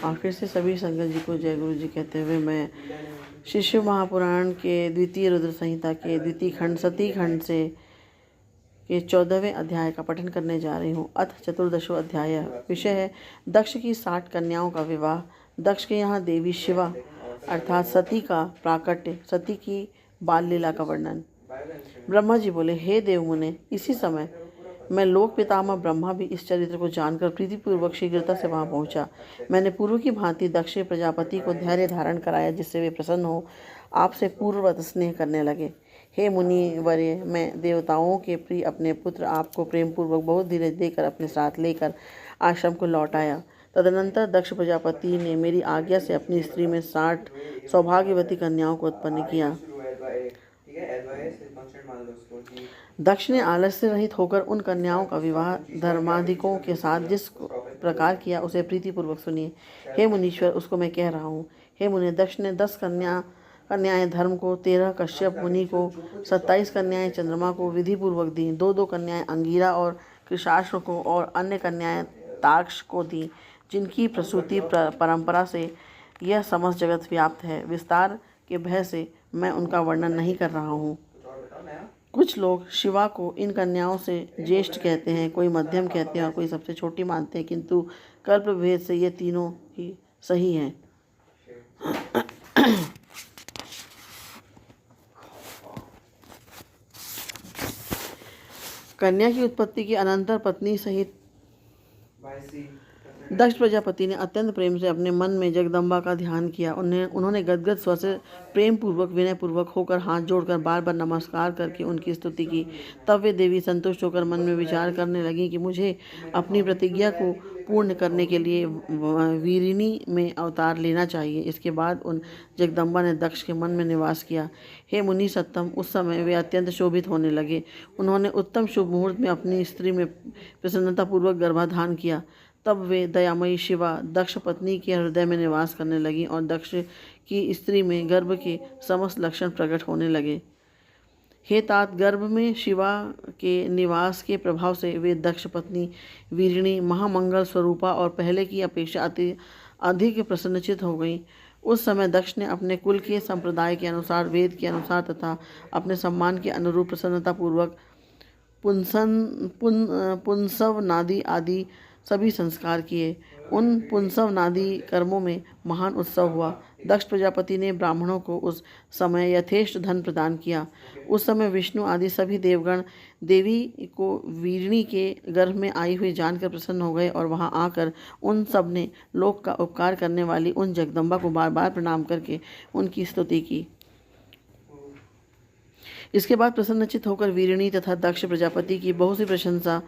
आखिर से सभी संगत जी को जय गुरु जी कहते हुए मैं श्री शिव महापुराण के द्वितीय रुद्र संहिता के द्वितीय खंड सती खंड से के 14वें अध्याय का पठन करने जा रही हूँ। अथ चतुर्दशो अध्याय। विषय है दक्ष की 60 कन्याओं का विवाह। दक्ष के यहाँ देवी शिवा अर्थात सती का प्राकट्य, सती की बाल लीला का वर्णन। ब्रह्मा जी बोले, हे देव मुने, इसी समय मैं लोक पितामह ब्रह्मा भी इस चरित्र को जानकर प्रीतिपूर्वक शीघ्रता से वहां पहुंचा। मैंने पूर्व की भांति दक्ष प्रजापति को धैर्य धारण कराया, जिससे वे प्रसन्न हो आपसे पूर्ववत स्नेह करने लगे। हे मुनि वर्य, मैं देवताओं के प्रिय अपने पुत्र आपको प्रेम पूर्वक बहुत धीरज देकर अपने साथ लेकर आश्रम को लौट आया। तदनंतर दक्ष प्रजापति ने मेरी आज्ञा से अपनी स्त्री में 60 सौभाग्यवती कन्याओं को उत्पन्न किया। दक्ष ने आलस्य से रहित होकर उन कन्याओं का विवाह धर्माधिकों के साथ जिस प्रकार किया उसे प्रीतिपूर्वक सुनिए। हे मुनीश्वर, उसको मैं कह रहा हूँ। हे मुनि, दक्ष ने 10 कन्याएं धर्म को, 13 कश्यप मुनि को, 27 कन्याएं चंद्रमा को विधि पूर्वक दी, 2 कन्याएं अंगीरा और कृशाश्व को और अन्य कन्याएं ताक्ष को दी, जिनकी प्रसूति परंपरा से यह समस्त जगत व्याप्त है। विस्तार के भय से मैं उनका वर्णन नहीं कर रहा हूँ। कुछ लोग शिवा को इन कन्याओं से ज्येष्ठ कहते हैं, कोई मध्यम कहते हैं और कोई सबसे छोटी मानते हैं, किंतु कल्प भेद से ये तीनों ही सही हैं। कन्या की उत्पत्ति की अनंतर पत्नी सहित दक्ष प्रजापति ने अत्यंत प्रेम से अपने मन में जगदम्बा का ध्यान किया। उन्होंने गदगद स्वर से प्रेम पूर्वक विनय पूर्वक होकर हाथ जोड़कर बार बार नमस्कार करके उनकी स्तुति की। तब वे देवी संतुष्ट होकर मन में विचार करने लगी कि मुझे अपनी प्रतिज्ञा को पूर्ण करने के लिए वीरिणी में अवतार लेना चाहिए। इसके बाद उन जगदम्बा ने दक्ष के मन में निवास किया। हे मुनि सत्तम, उस समय वे अत्यंत शोभित होने लगे। उन्होंने उत्तम शुभ मुहूर्त में अपनी स्त्री में प्रसन्नतापूर्वक गर्भाधान किया। तब वे दयामयी शिवा दक्ष पत्नी के हृदय में निवास करने लगी और दक्ष की स्त्री में गर्भ के समस्त लक्षण प्रकट होने लगे। हे तात, गर्भ में शिवा के निवास के प्रभाव से वे दक्ष पत्नी वीरिणी महामंगल स्वरूपा और पहले की अपेक्षा अधिक प्रसन्नचित हो गई। उस समय दक्ष ने अपने कुल के संप्रदाय के अनुसार, वेद के अनुसार तथा अपने सम्मान के अनुरूप प्रसन्नतापूर्वक पुंसव नादि आदि सभी संस्कार किए। उन पुंसव नादि कर्मों में महान उत्सव हुआ। दक्ष प्रजापति ने ब्राह्मणों को उस समय यथेष्ट धन प्रदान किया। उस समय विष्णु आदि सभी देवगण देवी को वीरिणी के गर्भ में आई हुई जानकर प्रसन्न हो गए और वहां आकर उन सब ने लोक का उपकार करने वाली उन जगदम्बा को बार बार प्रणाम करके उनकी स्तुति की। इसके बाद प्रसन्नचित होकर वीरिणी तथा दक्ष प्रजापति की बहुत सी प्रशंसा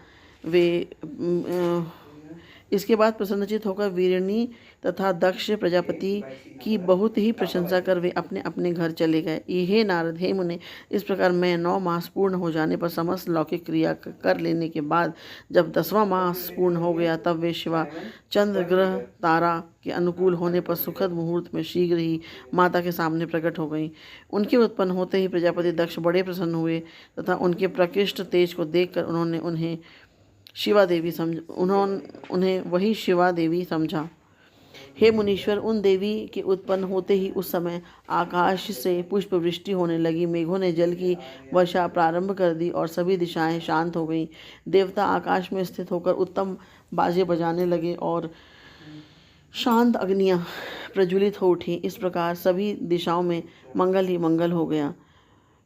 इसके बाद प्रसन्नचित होकर वीरिणी तथा दक्ष प्रजापति की बहुत ही प्रशंसा कर वे अपने अपने घर चले गए। हे नारद, हे मुने, इस प्रकार मैं 9 मास पूर्ण हो जाने पर समस्त लौकिक क्रिया कर लेने के बाद जब 10वां मास पूर्ण हो गया, तब वे शिवा चंद्र ग्रह तारा के अनुकूल होने पर सुखद मुहूर्त में शीघ्र ही माता के सामने प्रकट हो गई। उनके उत्पन्न होते ही प्रजापति दक्ष बड़े प्रसन्न हुए तथा उनके प्रकृष्ट तेज को देखकर उन्हें वही शिवा देवी समझा। हे मुनीश्वर, उन देवी के उत्पन्न होते ही उस समय आकाश से पुष्प वृष्टि होने लगी। मेघों ने जल की वर्षा प्रारंभ कर दी और सभी दिशाएं शांत हो गईं। देवता आकाश में स्थित होकर उत्तम बाजे बजाने लगे और शांत अग्नियां प्रज्वलित हो उठी। इस प्रकार सभी दिशाओं में मंगल ही मंगल हो गया।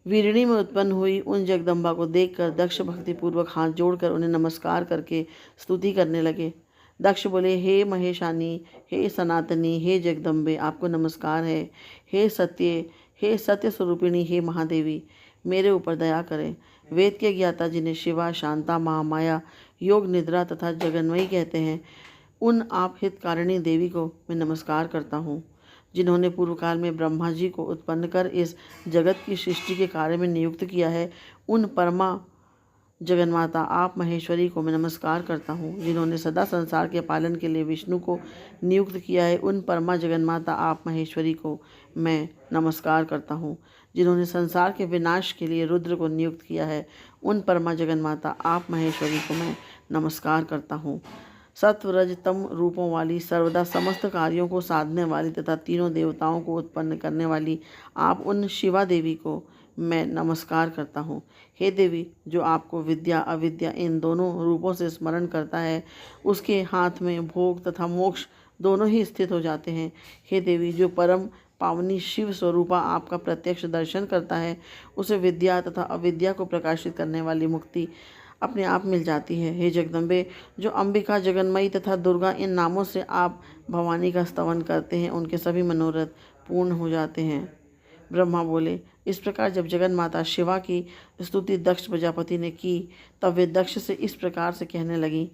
वीरिणी में उत्पन्न हुई उन जगदम्बा को देखकर दक्ष भक्तिपूर्वक हाथ जोड़कर उन्हें नमस्कार करके स्तुति करने लगे। दक्ष बोले, हे महेशानी, हे सनातनी, हे जगदम्बे, आपको नमस्कार है। हे सत्य स्वरूपिणी, हे महादेवी, मेरे ऊपर दया करें। वेद के ज्ञाता जिन्हें शिवा, शांता, महामाया, योग निद्रा तथा जगन्मयी कहते हैं, उन आप हितकारिणी देवी को मैं नमस्कार करता हूँ, जिन्होंने पूर्व काल में ब्रह्मा जी को उत्पन्न कर इस जगत की सृष्टि के कार्य में नियुक्त किया है। उन परमा जगन्माता आप महेश्वरी को मैं नमस्कार करता हूँ, जिन्होंने सदा संसार के पालन के लिए विष्णु को नियुक्त किया है। उन परमा जगन्माता आप महेश्वरी को मैं नमस्कार करता हूँ, जिन्होंने संसार के विनाश के लिए रुद्र को नियुक्त किया है। उन परमा जगन्माता आप महेश्वरी को मैं नमस्कार करता हूँ। सत्व रज तम रूपों वाली, सर्वदा समस्त कार्यों को साधने वाली तथा तीनों देवताओं को उत्पन्न करने वाली आप उन शिवा देवी को मैं नमस्कार करता हूँ। हे देवी, जो आपको विद्या अविद्या इन दोनों रूपों से स्मरण करता है, उसके हाथ में भोग तथा मोक्ष दोनों ही स्थित हो जाते हैं। हे देवी, जो परम पावनी शिव स्वरूपा आपका प्रत्यक्ष दर्शन करता है, उसे विद्या तथा अविद्या को प्रकाशित करने वाली मुक्ति अपने आप मिल जाती है। हे जगदम्बे, जो अंबिका, जगन्मयी तथा दुर्गा इन नामों से आप भवानी का स्तवन करते हैं, उनके सभी मनोरथ पूर्ण हो जाते हैं। ब्रह्मा बोले, इस प्रकार जब जगन माता शिवा की स्तुति दक्ष प्रजापति ने की, तब वे दक्ष से इस प्रकार से कहने लगी,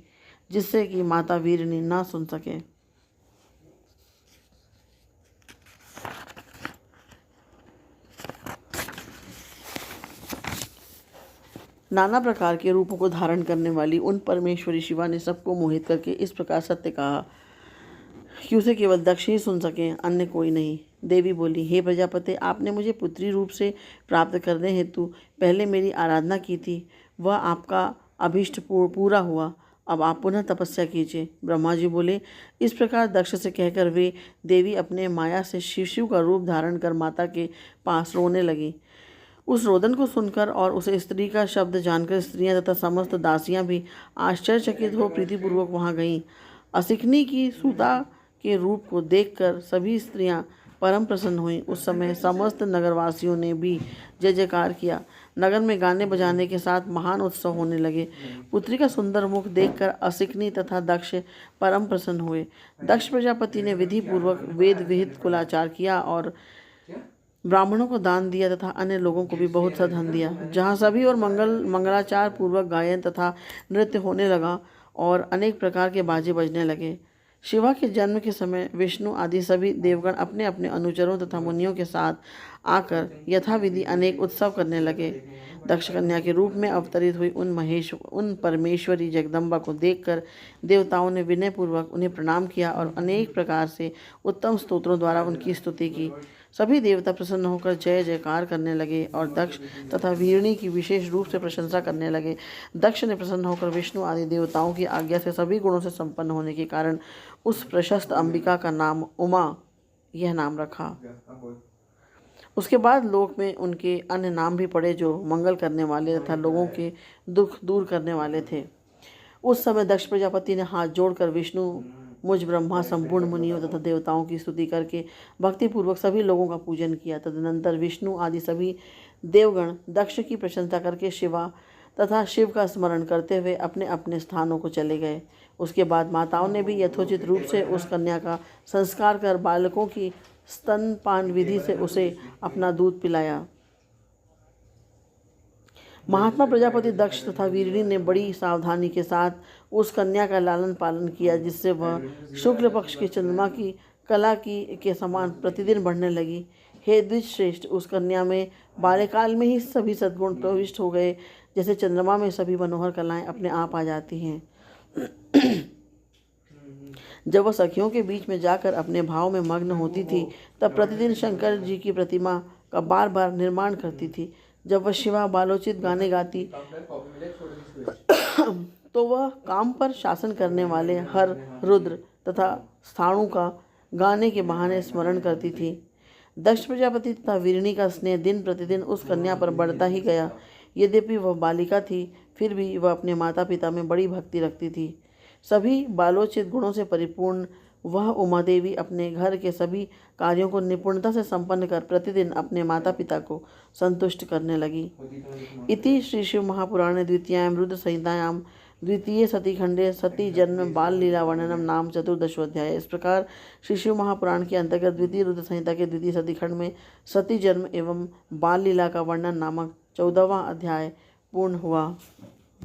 जिससे कि माता वीरनी ना सुन सके। नाना प्रकार के रूपों को धारण करने वाली उन परमेश्वरी शिवा ने सबको मोहित करके इस प्रकार सत्य कहा कि उसे केवल दक्ष ही सुन सके, अन्य कोई नहीं। देवी बोली, हे प्रजापति, आपने मुझे पुत्री रूप से प्राप्त करने हेतु पहले मेरी आराधना की थी, वह आपका अभीष्ट पूरा हुआ। अब आप पुनः तपस्या कीजिए। ब्रह्मा जी बोले, इस प्रकार दक्ष से कहकर वे देवी अपने माया से शिव का रूप धारण कर माता के पास रोने लगी। उस रोदन को सुनकर और उसे स्त्री का शब्द जानकर स्त्रियां तथा समस्त दासियां भी आश्चर्यचकित हो प्रीतिपूर्वक वहां गईं। असिकनी की सूता के रूप को देखकर सभी स्त्रियां परम प्रसन्न हुईं। उस समय समस्त नगरवासियों ने भी जय जयकार किया। नगर में गाने बजाने के साथ महान उत्सव होने लगे। पुत्री का सुंदर मुख देखकर असिकनी तथा दक्ष परम प्रसन्न हुए। दक्ष प्रजापति ने विधि पूर्वक वेद विहित कुलाचार किया और ब्राह्मणों को दान दिया तथा अन्य लोगों को भी बहुत सा धन दिया। जहाँ सभी और मंगलाचार पूर्वक गायन तथा नृत्य होने लगा और अनेक प्रकार के बाजे बजने लगे। शिवा के जन्म के समय विष्णु आदि सभी देवगण अपने अपने अनुचरों तथा मुनियों के साथ आकर यथाविधि अनेक उत्सव करने लगे। दक्ष कन्या के रूप में अवतरित हुई उन परमेश्वरी जगदम्बा को देखकर देवताओं ने विनयपूर्वक उन्हें प्रणाम किया और अनेक प्रकार से उत्तम स्तोत्रों द्वारा उनकी स्तुति की। सभी देवता प्रसन्न होकर जय जयकार करने लगे और दक्ष तथा वीरणी की विशेष रूप से प्रशंसा करने लगे। दक्ष ने प्रसन्न होकर विष्णु आदि देवताओं की आज्ञा से सभी गुणों से संपन्न होने के कारण उस प्रशस्त अंबिका का नाम उमा यह नाम रखा। उसके बाद लोक में उनके अन्य नाम भी पड़े जो मंगल करने वाले तथा लोगों के दुख दूर करने वाले थे। उस समय दक्ष प्रजापति ने हाथ जोड़कर विष्णु, मुझ ब्रह्मा, संपूर्ण मुनियों तथा देवताओं की स्तुति करके भक्तिपूर्वक सभी लोगों का पूजन किया। तदनंतर विष्णु आदि सभी देवगण दक्ष की प्रशंसा करके शिवा तथा शिव का स्मरण करते हुए अपने अपने स्थानों को चले गए। उसके बाद माताओं ने भी यथोचित रूप से उस कन्या का संस्कार कर बालकों की स्तनपान विधि से उसे अपना दूध पिलाया। महात्मा प्रजापति दक्ष तथा वीरणी ने बड़ी सावधानी के साथ उस कन्या का लालन पालन किया, जिससे वह शुक्ल पक्ष के चंद्रमा की कला के समान प्रतिदिन बढ़ने लगी। हे द्विज श्रेष्ठ, उस कन्या में बाल्यकाल में ही सभी सद्गुण प्रविष्ट हो गए, जैसे चंद्रमा में सभी मनोहर कलाएं अपने आप आ जाती हैं। जब वह सखियों के बीच में जाकर अपने भाव में मग्न होती थी, तब प्रतिदिन शंकर जी की प्रतिमा का बार बार निर्माण करती थी। जब वह शिवा बालोचित गाने गाती तो वह काम पर शासन करने वाले हर, रुद्र तथा स्थाणु का गाने के बहाने स्मरण करती थी। दक्ष प्रजापति तथा वीरणी का स्नेह दिन प्रतिदिन उस कन्या पर बढ़ता ही गया। यद्यपि वह बालिका थी, फिर भी वह अपने माता पिता में बड़ी भक्ति रखती थी। सभी बालोचित गुणों से परिपूर्ण वह उमा देवी अपने घर के सभी कार्यों को निपुणता से संपन्न कर प्रतिदिन अपने माता पिता को संतुष्ट करने लगी। इति श्री शिव महापुराणे द्वितीयायां रुद्र संहितायां द्वितीय सती खंडे सती जन्म बाल लीला वर्णनम नाम चतुर्दशोध्याय। इस प्रकार श्री शिव महापुराण के अंतर्गत द्वितीय रुद्र संहिता के द्वितीय सती खंड में सती जन्म एवं बाल लीला का वर्णन नामक 14वां अध्याय पूर्ण हुआ।